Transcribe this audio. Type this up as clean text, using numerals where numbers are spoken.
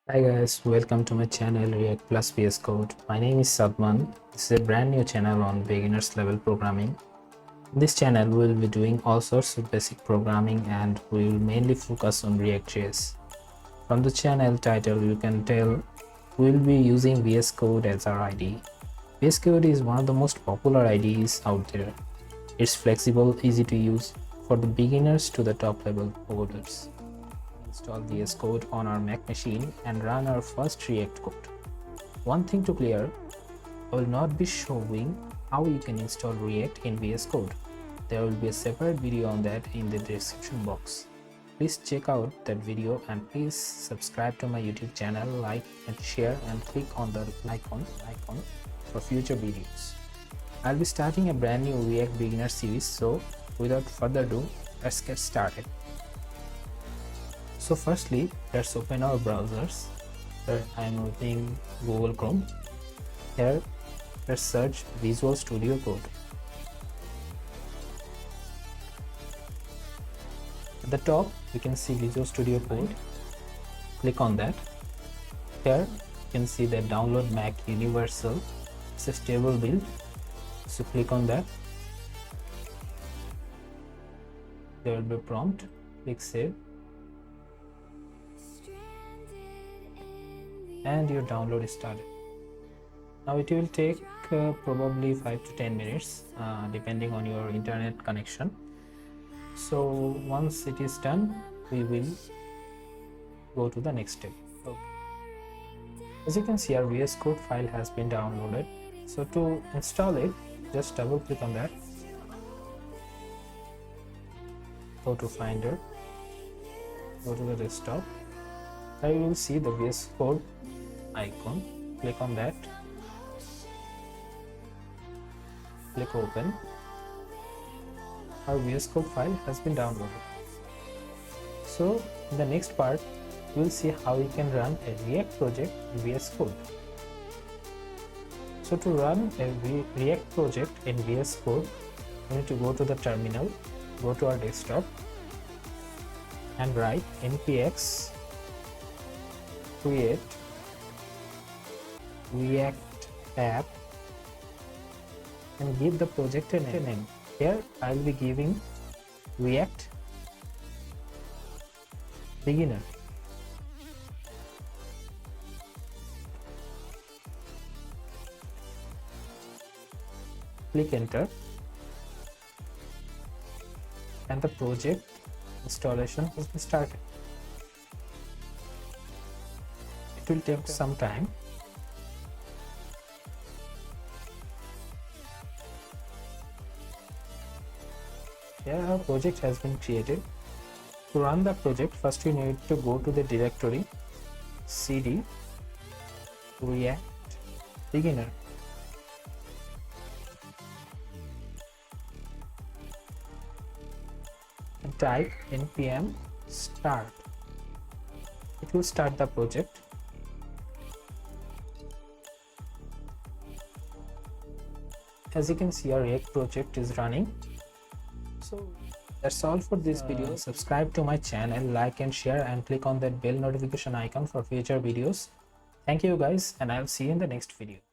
Hi guys, welcome to my channel React plus vscode. My name is Sadman. This is a brand new channel on beginners level programming. In this channel we will be doing all sorts of basic programming and we will mainly focus on React.js. From the channel title you can tell we will be using VS Code as our IDE. VS Code is one of the most popular IDEs out there. It's flexible, easy to use for the beginners to the top level coders. Install VS Code on our Mac machine and run our first React code. One thing to clear, I will not be showing how you can install React in VS Code. There will be a separate video on that in the description box. Please check out that video and please subscribe to my YouTube channel, like and share and click on the icon for future videos. I'll be starting a brand new React beginner series, so without further ado, let's get started. So firstly, let's open our browsers. Here I am opening Google Chrome. Here let's search Visual Studio Code. At the top you can see Visual Studio Code. Click on that. Here you can see the download Mac Universal. It's a stable build, so click on that. There will be a prompt. Click save. And your download is started. Now it will take probably 5 to 10 minutes depending on your internet connection. So once it is done, we will go to the next step. Okay. As you can see, our VS Code file has been downloaded. So to install it, just double click on that. Go to Finder. Go to the desktop. Now you will see the VS Code icon. Click on that. Click open. Our VS Code file has been downloaded. So in the next part we will see how you can run a React project in VS Code. So to run a React project in VS Code, we need to go to the terminal, go to our desktop and write npx create React app and give the project a name. Here I will be giving React beginner. Click enter and the project installation has been started. It will take some time. Here our project has been created. To run the project, first you need to go to the directory cd react beginner. And type npm start. It will start the project. As you can see, our React project is running. So that's all for this video. Subscribe to my channel, like and share and click on that bell notification icon for future videos. Thank you guys and I'll see you in the next video.